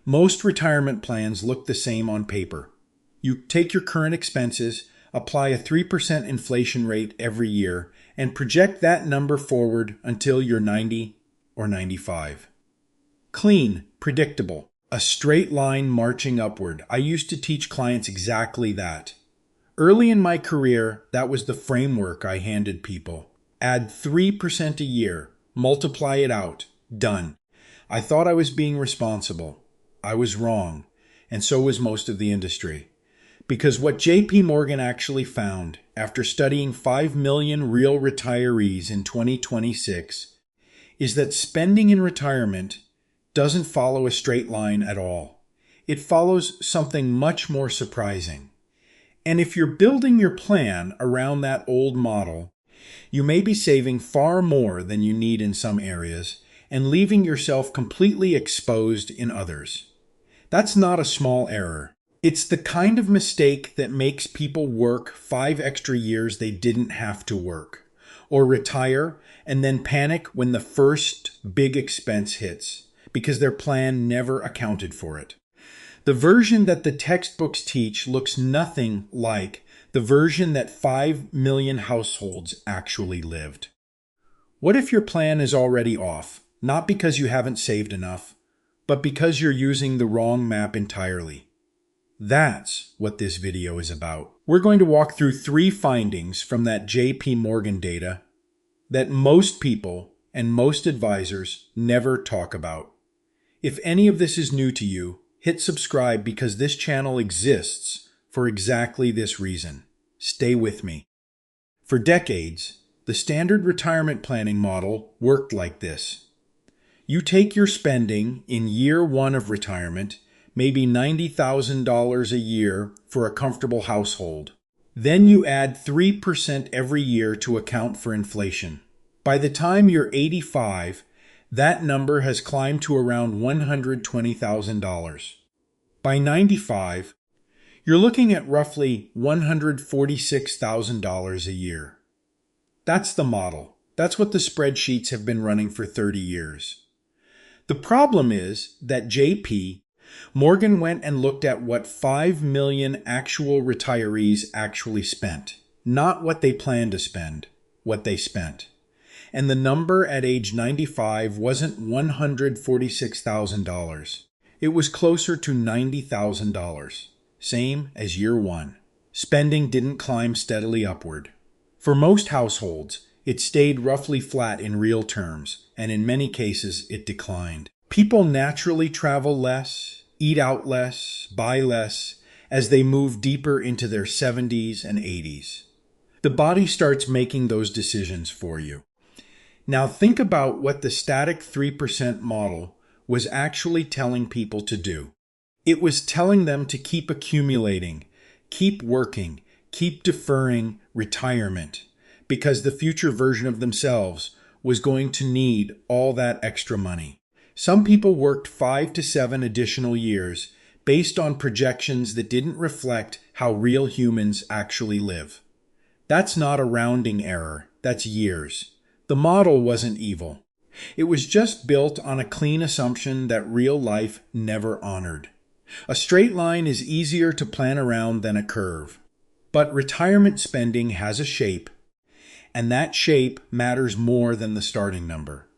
Most retirement plans look the same on paper. You take your current expenses, apply a 3% inflation rate every year, and project that number forward until you're 90 or 95. Clean, predictable, a straight line marching upward. I used to teach clients exactly that. Early in my career, that was the framework I handed people. Add 3% a year, multiply it out, done. I thought I was being responsible. I was wrong, and so was most of the industry. Because what J.P. Morgan actually found, after studying 5 million real retirees in 2026, is that spending in retirement doesn't follow a straight line at all. It follows something much more surprising. And if you're building your plan around that old model, you may be saving far more than you need in some areas and leaving yourself completely exposed in others. That's not a small error. It's the kind of mistake that makes people work 5 extra years they didn't have to work, or retire and then panic when the first big expense hits because their plan never accounted for it. The version that the textbooks teach looks nothing like the version that 5 million households actually lived. What if your plan is already off, not because you haven't saved enough, but because you're using the wrong map entirely? That's what this video is about. We're going to walk through 3 findings from that J.P. Morgan data that most people and most advisors never talk about. If any of this is new to you, hit subscribe because this channel exists for exactly this reason. Stay with me. For decades, the standard retirement planning model worked like this. You take your spending in year 1 of retirement, maybe $90,000 a year for a comfortable household. Then you add 3% every year to account for inflation. By the time you're 85, that number has climbed to around $120,000. By 95, you're looking at roughly $146,000 a year. That's the model. That's what the spreadsheets have been running for 30 years. The problem is that J.P. Morgan went and looked at what 5 million actual retirees actually spent, not what they planned to spend, what they spent. And the number at age 95 wasn't $146,000. It was closer to $90,000, same as year 1. Spending didn't climb steadily upward. For most households, it stayed roughly flat in real terms, and in many cases, it declined. People naturally travel less, eat out less, buy less, as they move deeper into their 70s and 80s. The body starts making those decisions for you. Now think about what the static 3% model was actually telling people to do. It was telling them to keep accumulating, keep working, keep deferring retirement, because the future version of themselves was going to need all that extra money. Some people worked 5 to 7 additional years based on projections that didn't reflect how real humans actually live. That's not a rounding error, that's years. The model wasn't evil. It was just built on a clean assumption that real life never honored. A straight line is easier to plan around than a curve. But retirement spending has a shape, and that shape matters more than the starting number.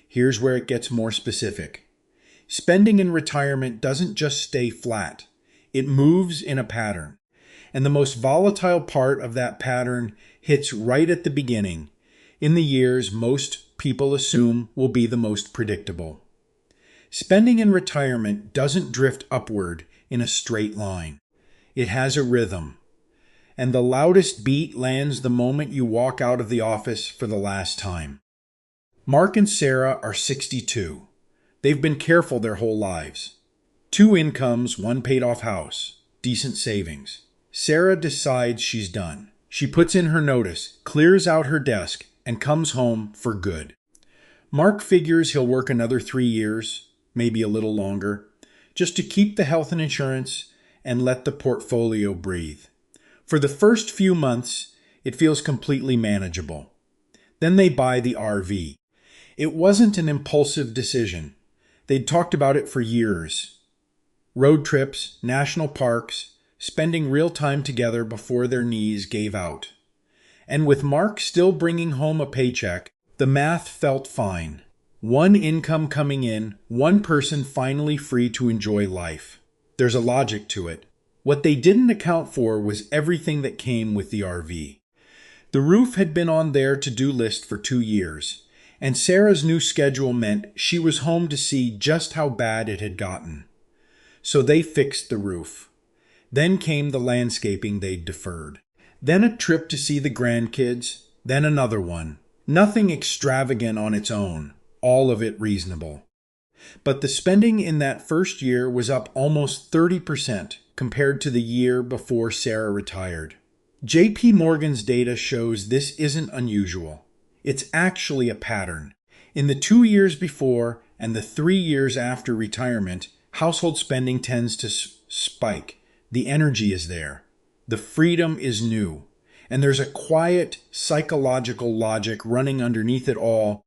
Here's where it gets more specific. Spending in retirement doesn't just stay flat. It moves in a pattern. And the most volatile part of that pattern hits right at the beginning, in the years most people assume will be the most predictable. Spending in retirement doesn't drift upward in a straight line. It has a rhythm. And the loudest beat lands the moment you walk out of the office for the last time. Mark and Sarah are 62. They've been careful their whole lives. 2 incomes, 1 paid-off house, decent savings. Sarah decides she's done. She puts in her notice, clears out her desk, and comes home for good. Mark figures he'll work another 3 years, maybe a little longer, just to keep the health and insurance and let the portfolio breathe. For the first few months, it feels completely manageable. Then they buy the RV. It wasn't an impulsive decision. They'd talked about it for years. road trips, national parks, spending real time together before their knees gave out. And with Mark still bringing home a paycheck, the math felt fine. One income coming in, one person finally free to enjoy life. There's a logic to it. What they didn't account for was everything that came with the RV. The roof had been on their to-do list for 2 years, and Sarah's new schedule meant she was home to see just how bad it had gotten. So they fixed the roof. Then came the landscaping they'd deferred. Then a trip to see the grandkids, then another one. Nothing extravagant on its own, all of it reasonable. But the spending in that first year was up almost 30% compared to the year before Sarah retired. JP Morgan's data shows this isn't unusual. It's actually a pattern. In the 2 years before and the 3 years after retirement, household spending tends to spike. The energy is there. The freedom is new. And there's a quiet psychological logic running underneath it all.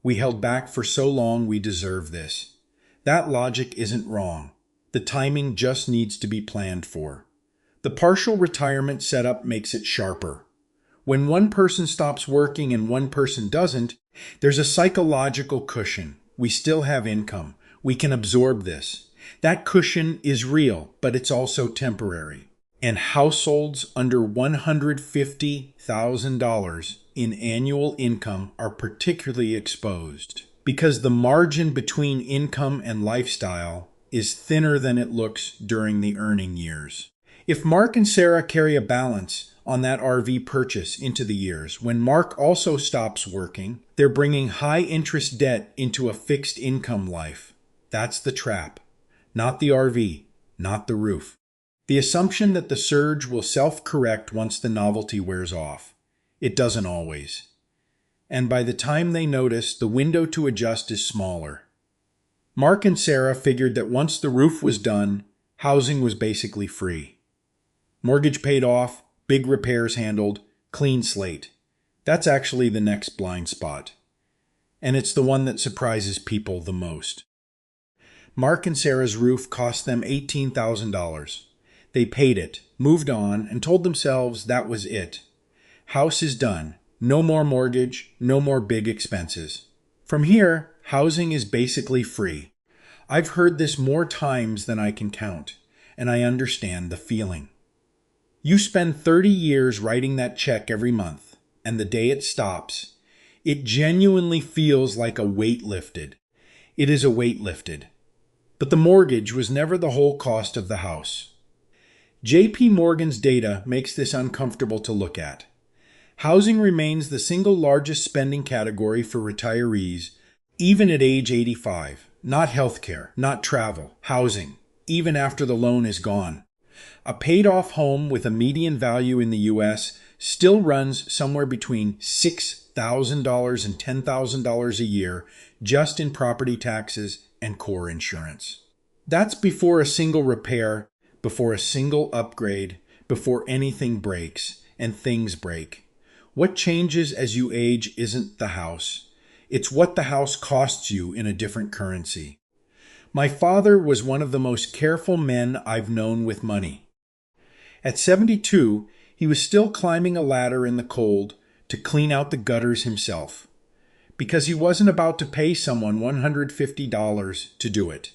We held back for so long, we deserve this. That logic isn't wrong. The timing just needs to be planned for. The partial retirement setup makes it sharper. When one person stops working and one person doesn't, there's a psychological cushion. We still have income. We can absorb this. That cushion is real, but it's also temporary. And households under $150,000 in annual income are particularly exposed because the margin between income and lifestyle is thinner than it looks during the earning years. If Mark and Sarah carry a balance on that RV purchase into the years, when Mark also stops working, they're bringing high-interest debt into a fixed income life. That's the trap. Not the RV, not the roof. The assumption that the surge will self-correct once the novelty wears off. It doesn't always. And by the time they notice, the window to adjust is smaller. Mark and Sarah figured that once the roof was done, housing was basically free. Mortgage paid off, big repairs handled, clean slate. That's actually the next blind spot. And it's the one that surprises people the most. Mark and Sarah's roof cost them $18,000. They paid it, moved on, and told themselves that was it. House is done. No more mortgage, no more big expenses. From here, housing is basically free. I've heard this more times than I can count, and I understand the feeling. You spend 30 years writing that check every month, and the day it stops, it genuinely feels like a weight lifted. It is a weight lifted. But the mortgage was never the whole cost of the house. JP Morgan's data makes this uncomfortable to look at. Housing remains the single largest spending category for retirees, even at age 85. Not healthcare, not travel, housing, even after the loan is gone. A paid-off home with a median value in the U.S. still runs somewhere between $6,000 and $10,000 a year just in property taxes and core insurance. That's before a single repair, before a single upgrade, before anything breaks, and things break. What changes as you age isn't the house. It's what the house costs you in a different currency. My father was one of the most careful men I've known with money. At 72, he was still climbing a ladder in the cold to clean out the gutters himself, because he wasn't about to pay someone $150 to do it,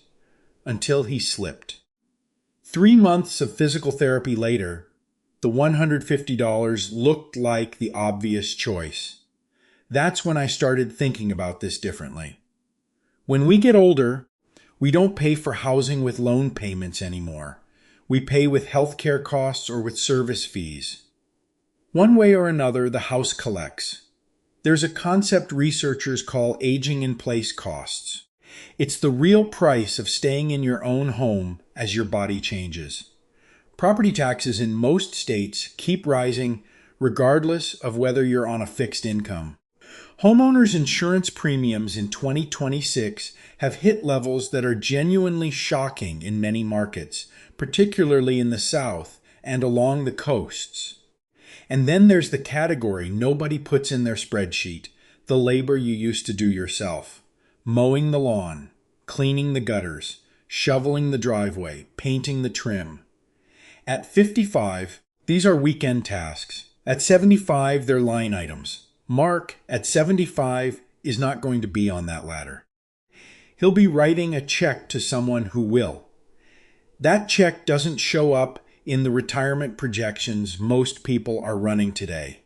until he slipped. 3 months of physical therapy later, the $150 looked like the obvious choice. That's when I started thinking about this differently. When we get older, we don't pay for housing with loan payments anymore. We pay with healthcare costs or with service fees. One way or another, the house collects. There's a concept researchers call aging in place costs. It's the real price of staying in your own home as your body changes. Property taxes in most states keep rising regardless of whether you're on a fixed income. Homeowners' insurance premiums in 2026 have hit levels that are genuinely shocking in many markets, particularly in the South and along the coasts. And then there's the category nobody puts in their spreadsheet, the labor you used to do yourself. Mowing the lawn, cleaning the gutters, shoveling the driveway, painting the trim. At 55, these are weekend tasks. At 75, they're line items. Mark, at 75, is not going to be on that ladder. He'll be writing a check to someone who will. That check doesn't show up in the retirement projections most people are running today.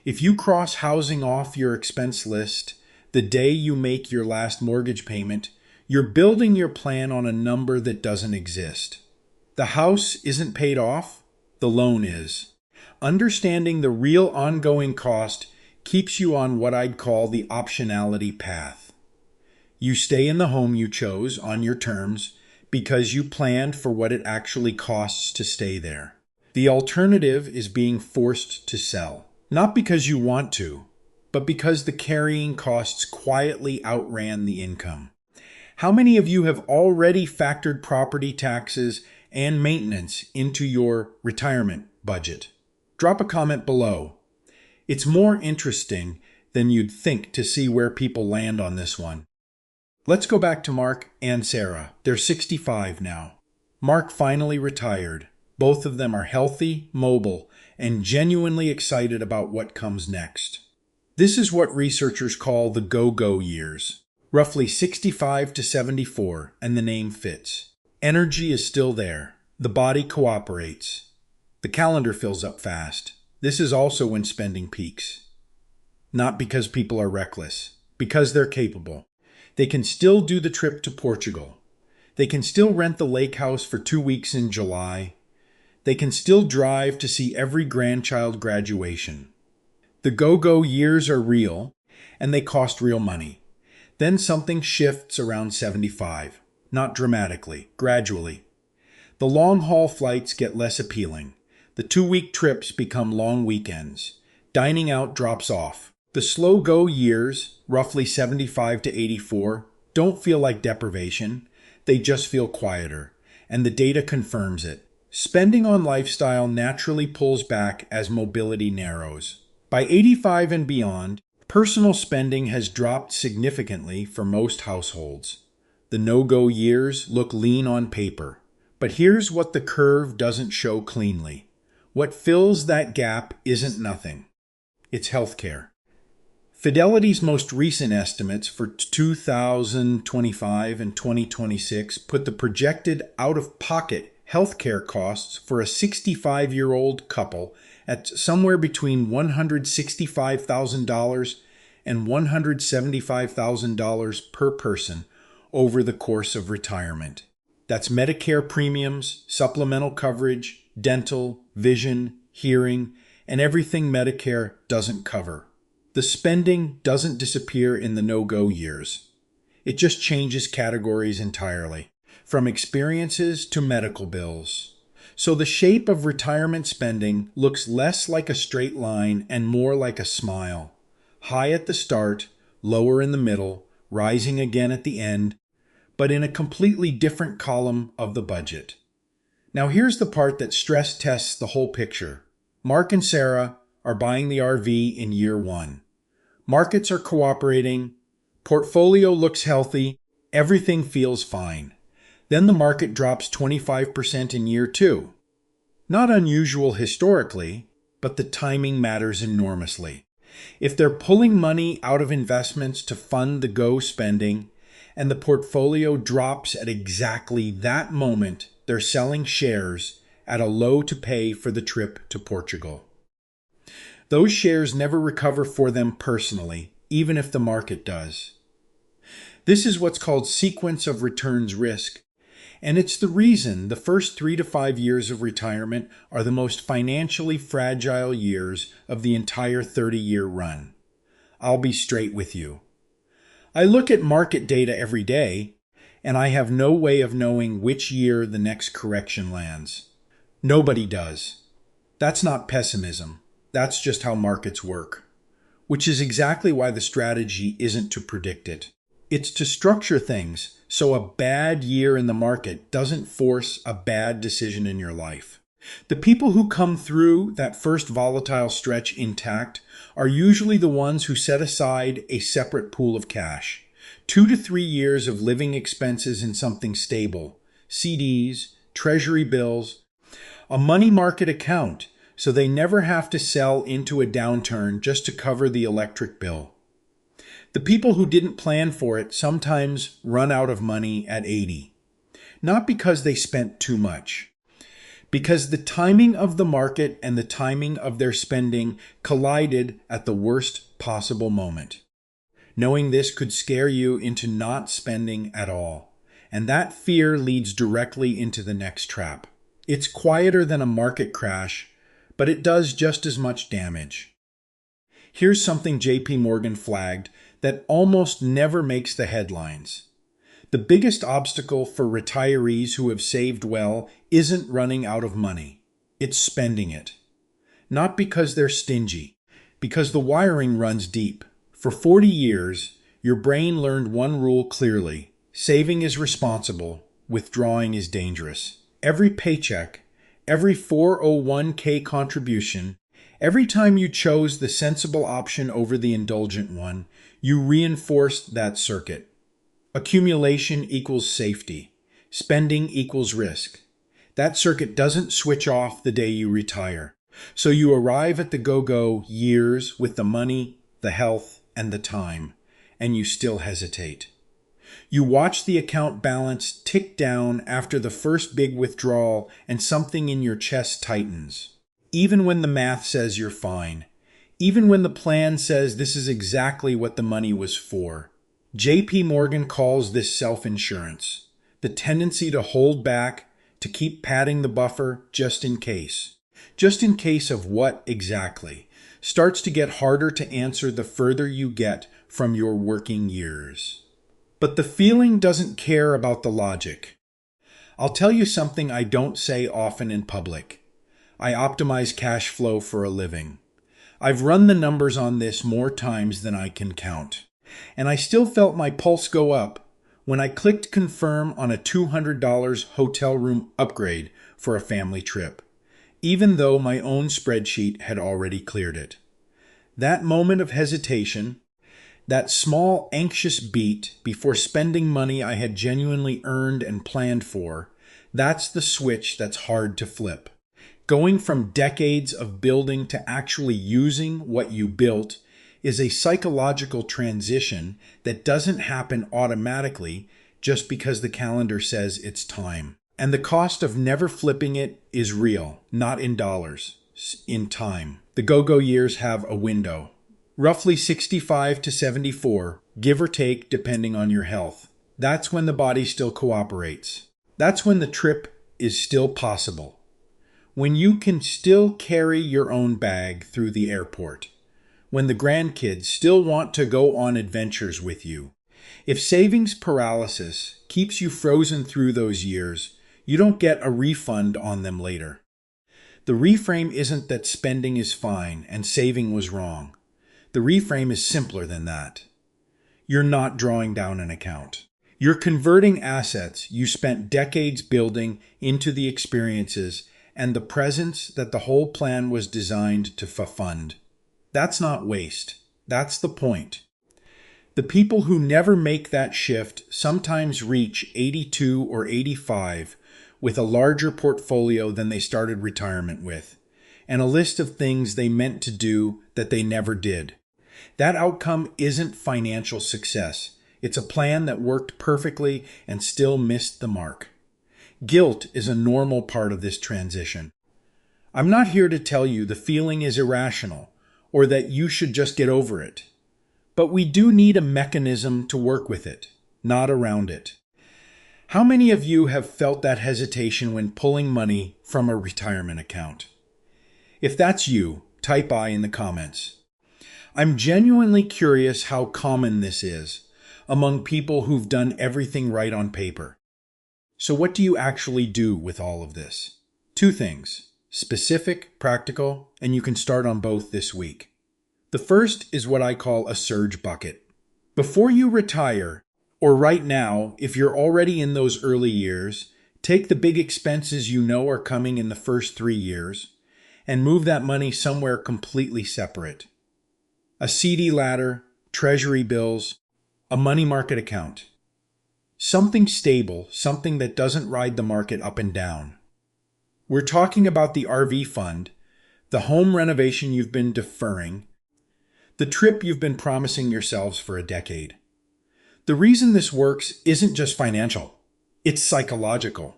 If you cross housing off your expense list the day you make your last mortgage payment, you're building your plan on a number that doesn't exist. The house isn't paid off, the loan is. Understanding the real ongoing cost keeps you on what I'd call the optionality path. You stay in the home you chose on your terms because you planned for what it actually costs to stay there. The alternative is being forced to sell, not because you want to, but because the carrying costs quietly outran the income. How many of you have already factored property taxes and maintenance into your retirement budget? Drop a comment below. It's more interesting than you'd think to see where people land on this one. Let's go back to Mark and Sarah. They're 65 now. Mark finally retired. Both of them are healthy, mobile, and genuinely excited about what comes next. This is what researchers call the go-go years, roughly 65 to 74, and the name fits. Energy is still there. The body cooperates. The calendar fills up fast. This is also when spending peaks. Not because people are reckless, because they're capable. They can still do the trip to Portugal. They can still rent the lake house for 2 weeks in July. They can still drive to see every grandchild graduation. The go-go years are real, and they cost real money. Then something shifts around 75. Not dramatically, gradually. The long-haul flights get less appealing. The 2-week trips become long weekends. Dining out drops off. The slow-go years, roughly 75 to 84, don't feel like deprivation. They just feel quieter, and the data confirms it. Spending on lifestyle naturally pulls back as mobility narrows. By 85 and beyond, personal spending has dropped significantly for most households. The no-go years look lean on paper, but here's what the curve doesn't show cleanly. What fills that gap isn't nothing. It's healthcare. Fidelity's most recent estimates for 2025 and 2026 put the projected out-of-pocket healthcare costs for a 65-year-old couple at somewhere between $165,000 and $175,000 per person over the course of retirement. That's Medicare premiums, supplemental coverage, dental, vision, hearing, and everything Medicare doesn't cover. The spending doesn't disappear in the no-go years. It just changes categories entirely, from experiences to medical bills. So the shape of retirement spending looks less like a straight line and more like a smile. High at the start, lower in the middle, rising again at the end, but in a completely different column of the budget. Now here's the part that stress tests the whole picture. Mark and Sarah are buying the RV in year 1. Markets are cooperating, portfolio looks healthy, everything feels fine. Then the market drops 25% in year 2. Not unusual historically, but the timing matters enormously. If they're pulling money out of investments to fund the go spending, and the portfolio drops at exactly that moment, they're selling shares at a low to pay for the trip to Portugal. Those shares never recover for them personally, even if the market does. This is what's called sequence of returns risk, and it's the reason the first 3 to 5 years of retirement are the most financially fragile years of the entire 30-year run. I'll be straight with you. I look at market data every day, and I have no way of knowing which year the next correction lands. Nobody does. That's not pessimism. That's just how markets work, which is exactly why the strategy isn't to predict it. It's to structure things so a bad year in the market doesn't force a bad decision in your life. The people who come through that first volatile stretch intact are usually the ones who set aside a separate pool of cash. 2 to 3 years of living expenses in something stable, CDs, treasury bills, a money market account so they never have to sell into a downturn just to cover the electric bill. The people who didn't plan for it sometimes run out of money at 80. Not because they spent too much, because the timing of the market and the timing of their spending collided at the worst possible moment. Knowing this could scare you into not spending at all, and that fear leads directly into the next trap. It's quieter than a market crash, but it does just as much damage. Here's something JP Morgan flagged that almost never makes the headlines. The biggest obstacle for retirees who have saved well isn't running out of money. It's spending it. Not because they're stingy, because the wiring runs deep. For 40 years, your brain learned one rule clearly. Saving is responsible, withdrawing is dangerous. Every paycheck, every 401k contribution, every time you chose the sensible option over the indulgent one, you reinforced that circuit. Accumulation equals safety. Spending equals risk. That circuit doesn't switch off the day you retire. So you arrive at the go-go years with the money, the health, and the time, and you still hesitate. You watch the account balance tick down after the first big withdrawal and something in your chest tightens. Even when the math says you're fine. Even when the plan says this is exactly what the money was for. JP Morgan calls this self-insurance, the tendency to hold back, to keep padding the buffer just in case. Just in case of what exactly? Starts to get harder to answer the further you get from your working years. But the feeling doesn't care about the logic. I'll tell you something I don't say often in public. I optimize cash flow for a living. I've run the numbers on this more times than I can count. And I still felt my pulse go up when I clicked confirm on a $200 hotel room upgrade for a family trip, even though my own spreadsheet had already cleared it. That moment of hesitation, that small anxious beat before spending money I had genuinely earned and planned for, that's the switch that's hard to flip. Going from decades of building to actually using what you built is a psychological transition that doesn't happen automatically just because the calendar says it's time. And the cost of never flipping it is real, not in dollars, in time. The go-go years have a window, roughly 65 to 74, give or take depending on your health. That's when the body still cooperates. That's when the trip is still possible. When you can still carry your own bag through the airport. When the grandkids still want to go on adventures with you. If savings paralysis keeps you frozen through those years, you don't get a refund on them later. The reframe isn't that spending is fine and saving was wrong. The reframe is simpler than that. You're not drawing down an account. You're converting assets you spent decades building into the experiences and the presence that the whole plan was designed to fund. That's not waste. That's the point. The people who never make that shift sometimes reach 82 or 85 with a larger portfolio than they started retirement with, and a list of things they meant to do that they never did. That outcome isn't financial success. It's a plan that worked perfectly and still missed the mark. Guilt is a normal part of this transition. I'm not here to tell you the feeling is irrational, or that you should just get over it. But we do need a mechanism to work with it, not around it. How many of you have felt that hesitation when pulling money from a retirement account? If that's you, type I in the comments. I'm genuinely curious how common this is among people who've done everything right on paper. So what do you actually do with all of this? Two things. Specific, practical, and you can start on both this week. The first is what I call a surge bucket. Before you retire, or right now, if you're already in those early years, take the big expenses you know are coming in the first 3 years and move that money somewhere completely separate. A CD ladder, treasury bills, a money market account. Something stable, something that doesn't ride the market up and down. We're talking about the RV fund, the home renovation you've been deferring, the trip you've been promising yourselves for a decade. The reason this works isn't just financial, it's psychological.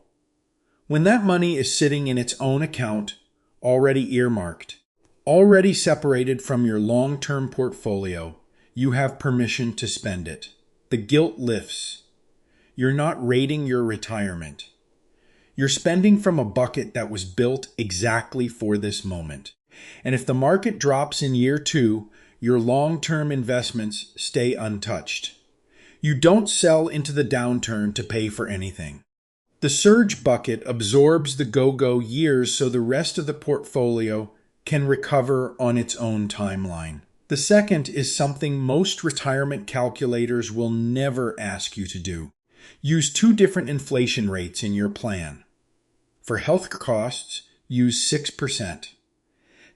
When that money is sitting in its own account, already earmarked, already separated from your long-term portfolio, you have permission to spend it. The guilt lifts. You're not raiding your retirement. You're spending from a bucket that was built exactly for this moment. And if the market drops in year 2, your long-term investments stay untouched. You don't sell into the downturn to pay for anything. The surge bucket absorbs the go-go years so the rest of the portfolio can recover on its own timeline. The second is something most retirement calculators will never ask you to do. Use 2 different inflation rates in your plan. For health costs, use 6%.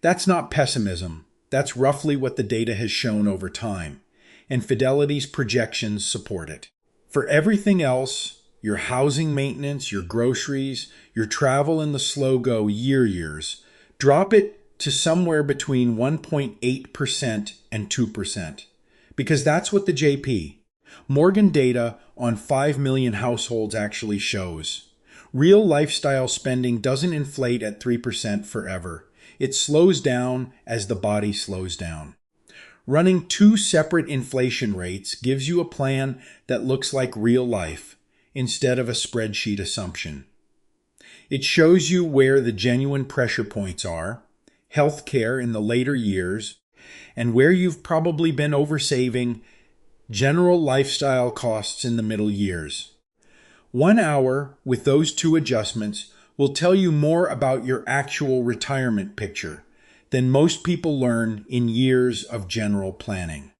That's not pessimism. That's roughly what the data has shown over time, and Fidelity's projections support it. For everything else, your housing maintenance, your groceries, your travel and the slow-go years, drop it to somewhere between 1.8% and 2%, because that's what the JP, Morgan data on 5 million households actually shows. Real lifestyle spending doesn't inflate at 3% forever. It slows down as the body slows down. Running 2 separate inflation rates gives you a plan that looks like real life instead of a spreadsheet assumption. It shows you where the genuine pressure points are, healthcare in the later years, and where you've probably been oversaving, general lifestyle costs in the middle years. 1 hour with those 2 adjustments will tell you more about your actual retirement picture than most people learn in years of general planning.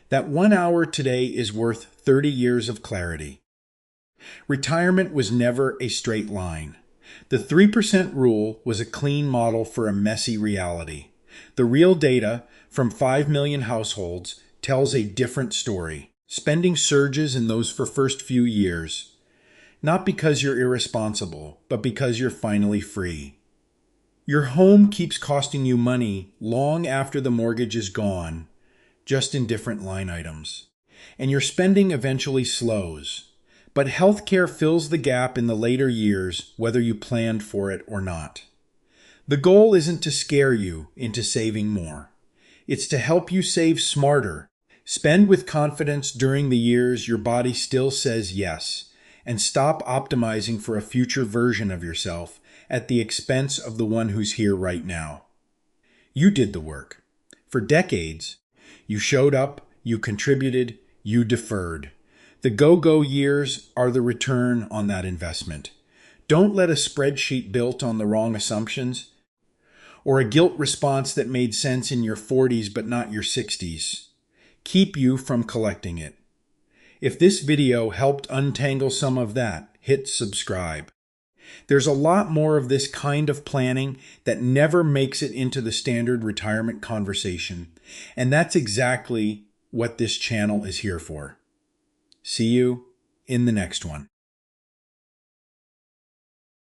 That 1 hour today is worth 30 years of clarity. Retirement was never a straight line. The 3% rule was a clean model for a messy reality. The real data from 5 million households tells a different story. Spending surges in those first few years. Not because you're irresponsible, but because you're finally free. Your home keeps costing you money long after the mortgage is gone, just in different line items. And your spending eventually slows. But healthcare fills the gap in the later years, whether you planned for it or not. The goal isn't to scare you into saving more. It's to help you save smarter. Spend with confidence during the years your body still says yes. And stop optimizing for a future version of yourself at the expense of the one who's here right now. You did the work. For decades, you showed up, you contributed, you deferred. The go-go years are the return on that investment. Don't let a spreadsheet built on the wrong assumptions or a guilt response that made sense in your 40s but not your 60s keep you from collecting it. If this video helped untangle some of that, hit subscribe. There's a lot more of this kind of planning that never makes it into the standard retirement conversation, and that's exactly what this channel is here for. See you in the next one.